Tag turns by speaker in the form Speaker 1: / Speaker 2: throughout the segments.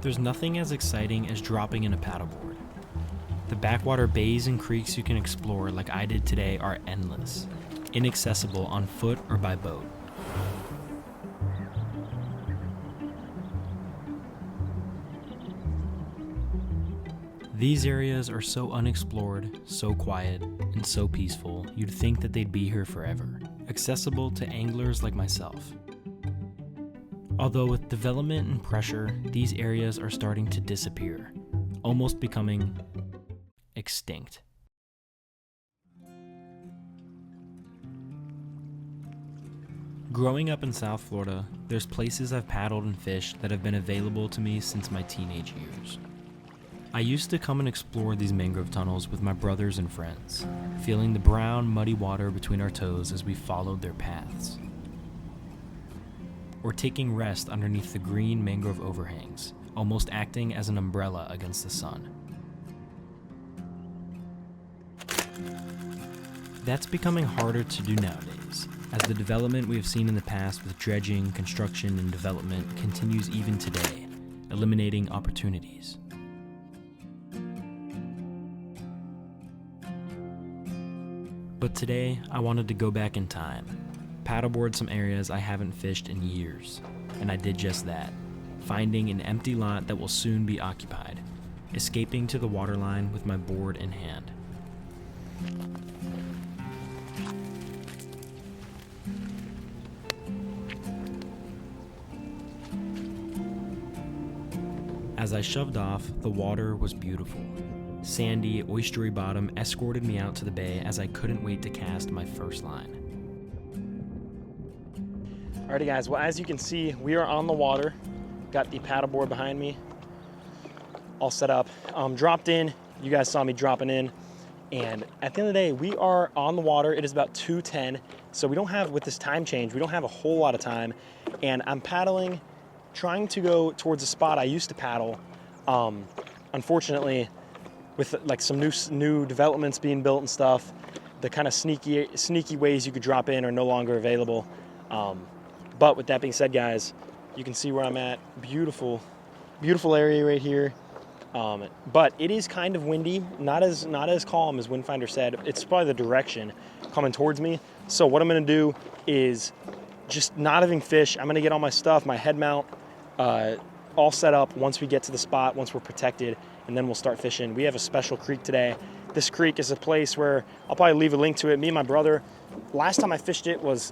Speaker 1: There's nothing as exciting as dropping in a paddleboard. The backwater bays and creeks you can explore like I did today are endless, inaccessible on foot or by boat. These areas are so unexplored, so quiet, and so peaceful, you'd think that they'd be here forever, accessible to anglers like myself. Although with development and pressure, these areas are starting to disappear, almost becoming extinct. Growing up in South Florida, there's places I've paddled and fished that have been available to me since my teenage years. I used to come and explore these mangrove tunnels with my brothers and friends, feeling the brown, muddy water between our toes as we followed their paths. Or taking rest underneath the green mangrove overhangs, almost acting as an umbrella against the sun. That's becoming harder to do nowadays, as the development we have seen in the past with dredging, construction, and development continues even today, eliminating opportunities. But today, I wanted to go back in time, paddleboard some areas I haven't fished in years, and I did just that, finding an empty lot that will soon be occupied, escaping to the waterline with my board in hand. As I shoved off, the water was beautiful. Sandy, oystery bottom escorted me out to the bay as I couldn't wait to cast my first line.
Speaker 2: Alrighty guys, well as you can see, we are on the water. Got the paddleboard behind me, all set up. Dropped in, you guys saw me dropping in. And at the end of the day, we are on the water. It is about 2:10. So we don't have, with this time change, we don't have a whole lot of time. And I'm paddling, trying to go towards a spot I used to paddle. Unfortunately, with like some new developments being built and stuff, the kind of sneaky ways you could drop in are no longer available. But with that being said, guys, you can see where I'm at. Beautiful area right here. But it is kind of windy, not as calm as Windfinder said. It's probably the direction coming towards me. So what I'm gonna do is, just not having fish, I'm gonna get all my stuff, my head mount, all set up once we get to the spot, once we're protected, and then we'll start fishing. We have a special creek today. This creek is a place where I'll probably leave a link to it. Me and my brother, last time I fished it was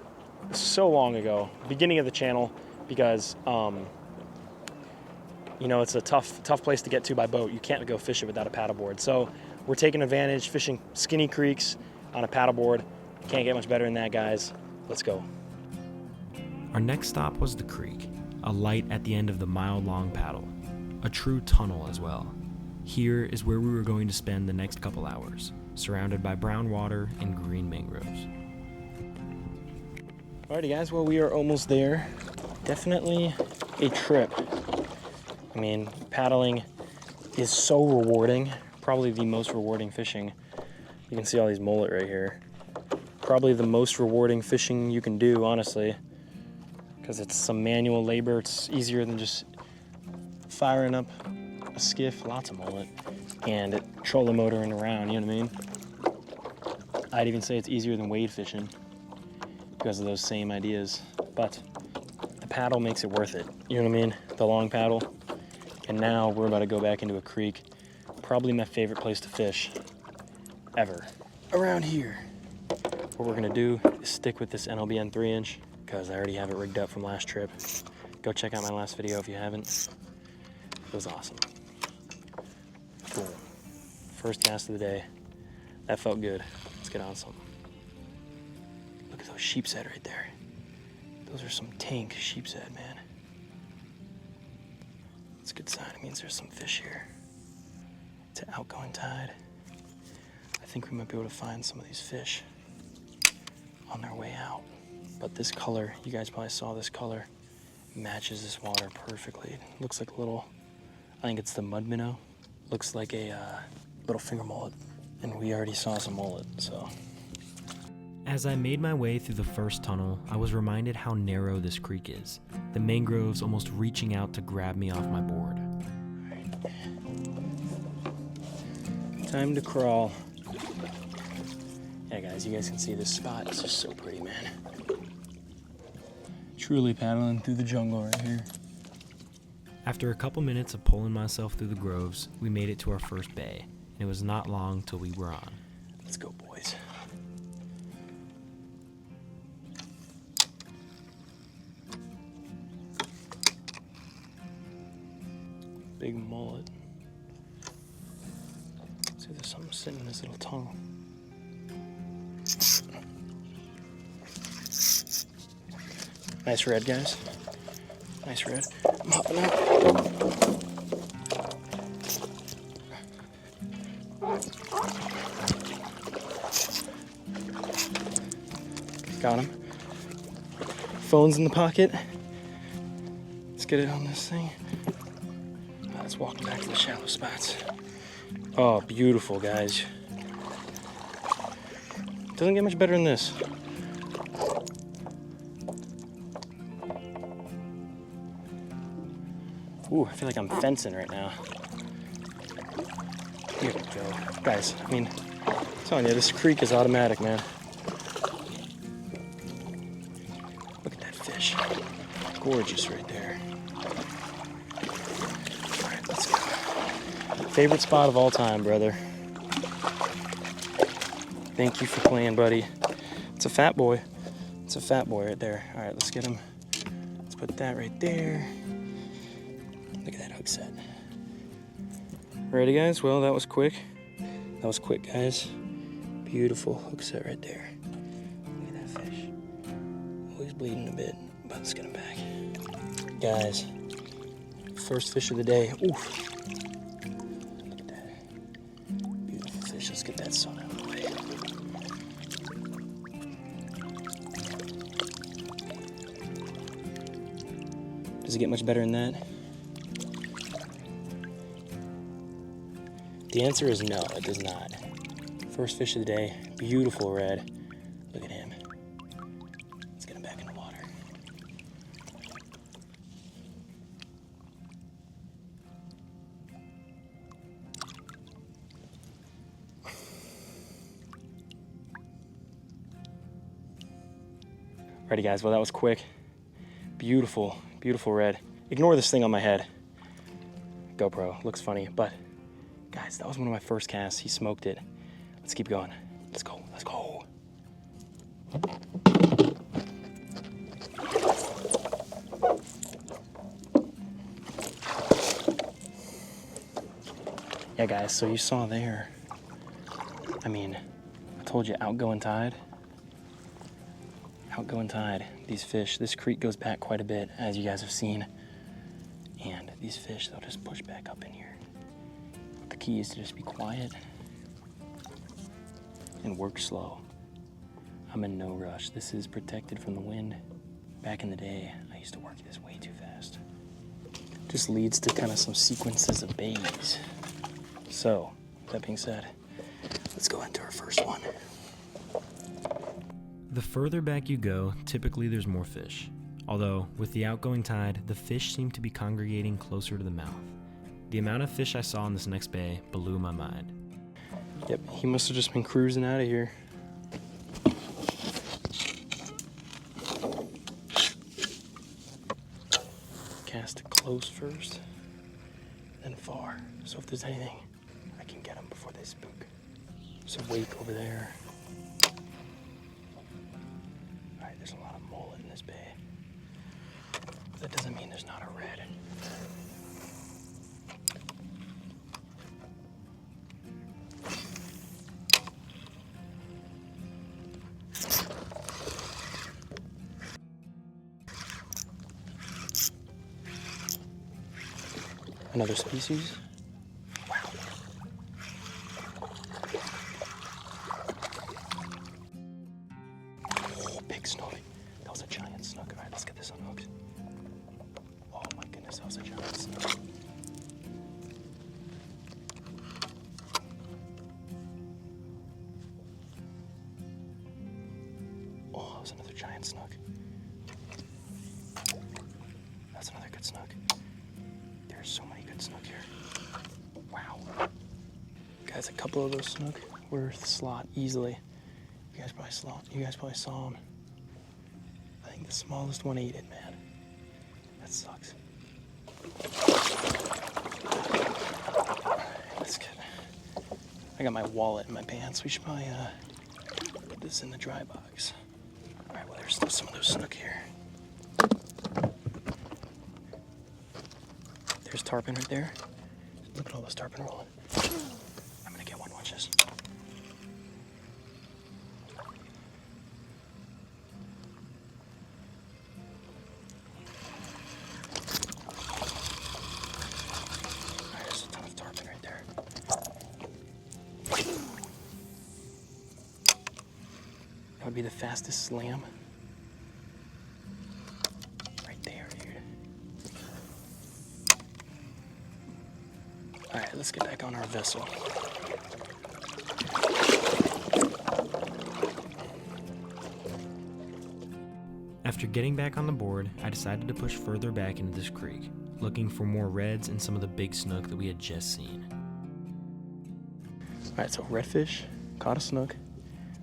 Speaker 2: so long ago, beginning of the channel, because you know, it's a tough place to get to by boat. You can't go fish it without a paddleboard. So we're taking advantage, fishing skinny creeks on a paddleboard. Can't get much better than that, guys. Let's go.
Speaker 1: Our next stop was the creek, a light at the end of the mile-long paddle, a true tunnel as well. Here is where we were going to spend the next couple hours, surrounded by brown water and green mangroves.
Speaker 2: Alrighty guys, well we are almost there. Definitely a trip. I mean, paddling is so rewarding, probably the most rewarding fishing. You can see all these mullet right here. Probably the most rewarding fishing you can do, honestly, because it's some manual labor. It's easier than just firing up a skiff, lots of mullet, and trolling motoring around, you know what I mean? I'd even say it's easier than wade fishing because of those same ideas, but the paddle makes it worth it, you know what I mean? The long paddle. And now we're about to go back into a creek, probably my favorite place to fish ever, around here. What we're gonna do is stick with this NLBN 3-inch because I already have it rigged up from last trip. Go check out my last video if you haven't. It was awesome. Boom. First cast of the day. That felt good. Let's get on some. Look at those sheepshead right there. Those are some tank sheepshead, man. That's a good sign. It means there's some fish here. It's an outgoing tide. I think we might be able to find some of these fish on their way out. But this color, you guys probably saw this color, matches this water perfectly. It looks like a little, I think it's the mud minnow. Looks like a little finger mullet. And we already saw some mullet, so.
Speaker 1: As I made my way through the first tunnel, I was reminded how narrow this creek is, the mangroves almost reaching out to grab me off my board.
Speaker 2: Time to crawl. Yeah, guys, you guys can see this spot. It's just so pretty, man. Truly paddling through the jungle right here.
Speaker 1: After a couple minutes of pulling myself through the groves, we made it to our first bay, and it was not long till we were on.
Speaker 2: Let's go, boys. Big mullet. See, there's something sitting in this little tunnel. Nice red, guys. Nice red. I'm hopping out. Got him. Phone's in the pocket. Let's get it on this thing. Let's walk back to the shallow spots. Oh, beautiful, guys. Doesn't get much better than this. Ooh, I feel like I'm fencing right now. Here we go. Guys, I mean, I'm telling you, this creek is automatic, man. Look at that fish. Gorgeous right there. All right, let's go. Favorite spot of all time, brother. Thank you for playing, buddy. It's a fat boy. It's a fat boy right there. All right, let's get him. Let's put that right there. Look at that hook set. Ready, guys? Well, that was quick. That was quick, guys. Beautiful hook set right there. Look at that fish. Oh, he's bleeding a bit, but let's get him back. Guys, first fish of the day. Oof. Look at that. Beautiful fish. Let's get that sun out of the way. Does it get much better than that? The answer is no, it does not. First fish of the day, beautiful red. Look at him. Let's get him back in the water. Ready, guys? Well, that was quick. Beautiful, beautiful red. Ignore this thing on my head. GoPro, looks funny, but guys, that was one of my first casts. He smoked it. Let's keep going. Let's go. Let's go. Yeah, guys, so you saw there. I mean, I told you, outgoing tide. Outgoing tide. These fish, this creek goes back quite a bit, as you guys have seen. And these fish, they'll just push back up in here. The key is to just be quiet and work slow. I'm in no rush. This is protected from the wind. Back in the day, I used to work this way too fast. Just leads to kind of some sequences of bays. So, that being said, let's go into our first one.
Speaker 1: The further back you go, typically there's more fish. Although, with the outgoing tide, the fish seem to be congregating closer to the mouth. The amount of fish I saw in this next bay blew my mind.
Speaker 2: Yep, he must have just been cruising out of here. Cast it close first, then far. So if there's anything, I can get them before they spook. There's a wake over there. Alright, there's a lot of mullet in this bay. But that doesn't mean there's not a red. Another species. Wow. Oh, big snook. That was a giant snook. All right, let's get this unhooked. Oh my goodness, that was a giant snook. Oh, that was another giant snook. That's another good snook. There's so many good snook here. Wow. Guys, a couple of those snook were slot easily. You guys probably saw them. I think the smallest one ate it, man. That sucks. Let's get. I got my wallet in my pants. We should probably put this in the dry box. All right, well, there's still some of those snook here. There's tarpon right there. Look at all those tarpon rolling. I'm gonna get one, watch this. Alright, there's a ton of tarpon right there. That would be the fastest slam. Right there, dude. Alright, let's get back on our vessel.
Speaker 1: After getting back on the board, I decided to push further back into this creek, looking for more reds and some of the big snook that we had just seen.
Speaker 2: Alright, so redfish, caught a snook,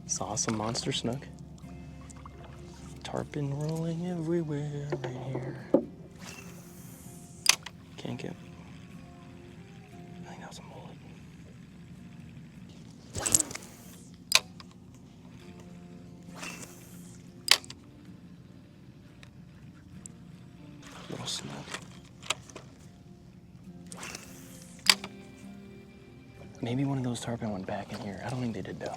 Speaker 2: saw some monster snook. Tarpon rolling everywhere right here. Can't get. I think that was a mullet. Little snook. Maybe one of those tarpon went back in here. I don't think they did though.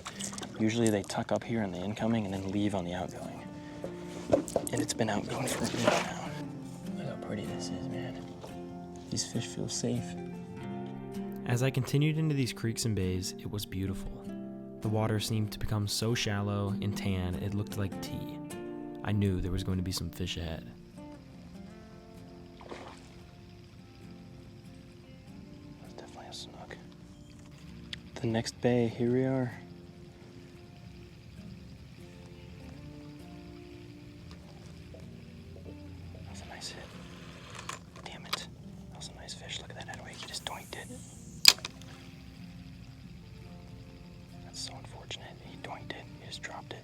Speaker 2: Usually they tuck up here on the incoming and then leave on the outgoing. And it's been outgoing for a minute now. Look how pretty this is, man. These fish feel safe.
Speaker 1: As I continued into these creeks and bays, it was beautiful. The water seemed to become so shallow and tan it looked like tea. I knew there was going to be some fish ahead.
Speaker 2: That's definitely a snook. The next bay, here we are. That was a nice hit. Damn it. That was a nice fish. Look at that headway. He just doinked it. That's so unfortunate. He doinked it. He just dropped it.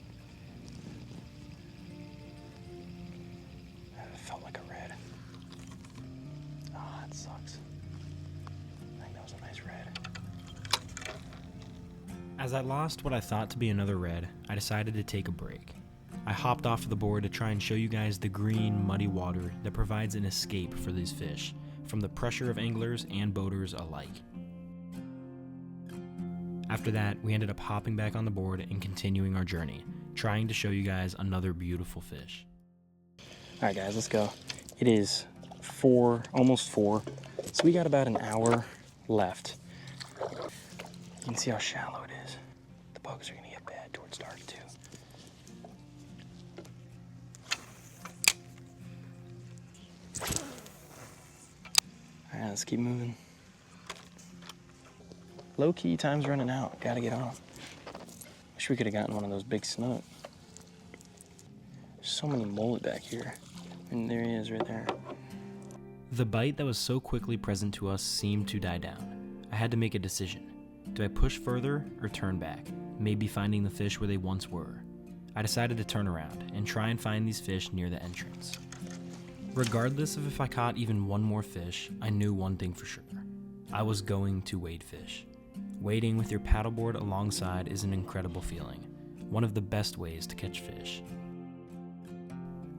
Speaker 2: It felt like a red. Ah, that sucks. I think that was a nice red.
Speaker 1: As I lost what I thought to be another red, I decided to take a break. I hopped off the board to try and show you guys the green, muddy water that provides an escape for these fish from the pressure of anglers and boaters alike. After that, we ended up hopping back on the board and continuing our journey, trying to show you guys another beautiful fish.
Speaker 2: All right, guys, let's go. It is 4, almost 4, so we got about an hour left. You can see how shallow it is. The bugs are gonna get bad towards dark too. All right, let's keep moving. Low key, time's running out. Gotta get on. Wish we could have gotten one of those big snook. There's so many mullet back here. And there he is right there.
Speaker 1: The bite that was so quickly present to us seemed to die down. I had to make a decision. Do I push further or turn back, maybe finding the fish where they once were? I decided to turn around and try and find these fish near the entrance. Regardless of if I caught even one more fish, I knew one thing for sure. I was going to wade fish. Wading with your paddleboard alongside is an incredible feeling, one of the best ways to catch fish.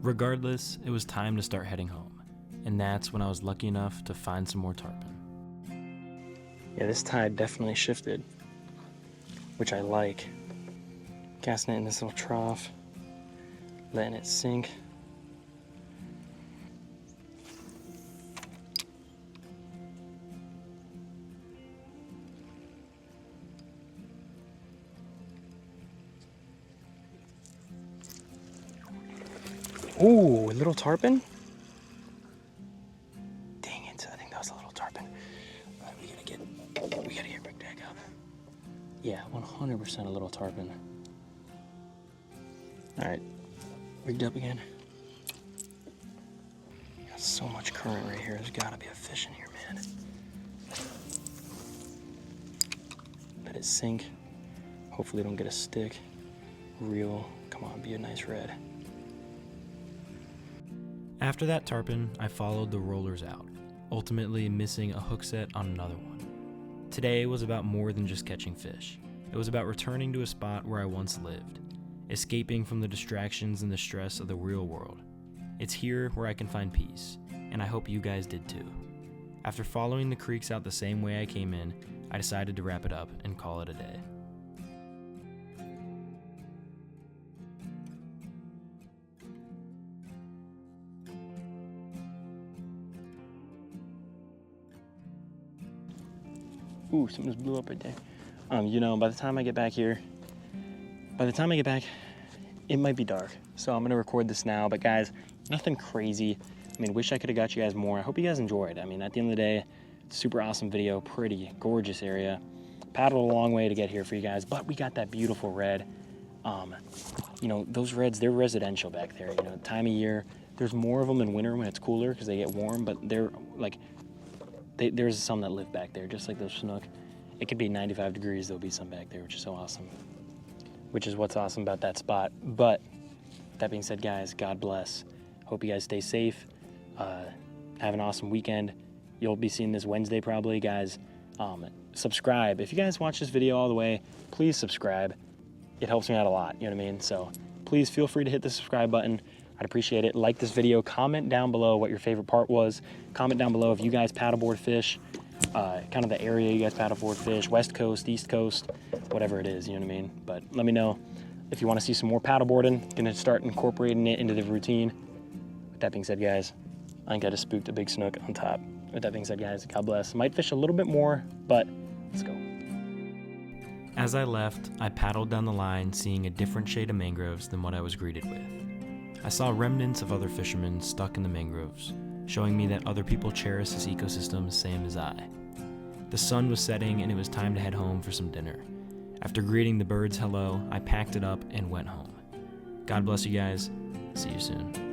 Speaker 1: Regardless, it was time to start heading home, and that's when I was lucky enough to find some more tarpon.
Speaker 2: Yeah, this tide definitely shifted, which I like. Casting it in this little trough, letting it sink. Ooh, a little tarpon? Dang it, I think that was a little tarpon. All right, we gotta get rigged back up. Yeah, 100% a little tarpon. All right, rigged up again. Got so much current right here. There's gotta be a fish in here, man. it sink. Hopefully don't get a stick. Reel, come on, be a nice red.
Speaker 1: After that tarpon, I followed the rollers out, ultimately missing a hook set on another one. Today was about more than just catching fish. It was about returning to a spot where I once lived, escaping from the distractions and the stress of the real world. It's here where I can find peace, and I hope you guys did too. After following the creeks out the same way I came in, I decided to wrap it up and call it a day.
Speaker 2: Ooh, something just blew up right there. By the time I get back, it might be dark. So I'm gonna record this now, but guys, nothing crazy. I mean, wish I could have got you guys more. I hope you guys enjoyed. I mean, at the end of the day, super awesome video, pretty gorgeous area. Paddled a long way to get here for you guys, but we got that beautiful red. Those reds, they're residential back there. Time of year, there's more of them in winter when it's cooler because they get warm, but they're like, there's some that live back there, just like those snook. It could be 95 degrees, there'll be some back there, which is so awesome. Which is what's awesome about that spot. But that being said, guys, God bless. Hope you guys stay safe. Have an awesome weekend. You'll be seeing this Wednesday probably, guys. Subscribe. If you guys watch this video all the way, please subscribe. It helps me out a lot, you know what I mean? So please feel free to hit the subscribe button. I'd appreciate it. Like this video. Comment down below what your favorite part was. Comment down below if you guys paddleboard fish, kind of the area you guys paddleboard fish, West Coast, East Coast, whatever it is, you know what I mean? But let me know if you want to see some more paddleboarding. Gonna start incorporating it into the routine. With that being said, guys, I think I just spooked a big snook on top. With that being said, guys, God bless. Might fish a little bit more, but let's go.
Speaker 1: As I left, I paddled down the line, seeing a different shade of mangroves than what I was greeted with. I saw remnants of other fishermen stuck in the mangroves, showing me that other people cherish this ecosystem same as I. The sun was setting and it was time to head home for some dinner. After greeting the birds hello, I packed it up and went home. God bless you guys. See you soon.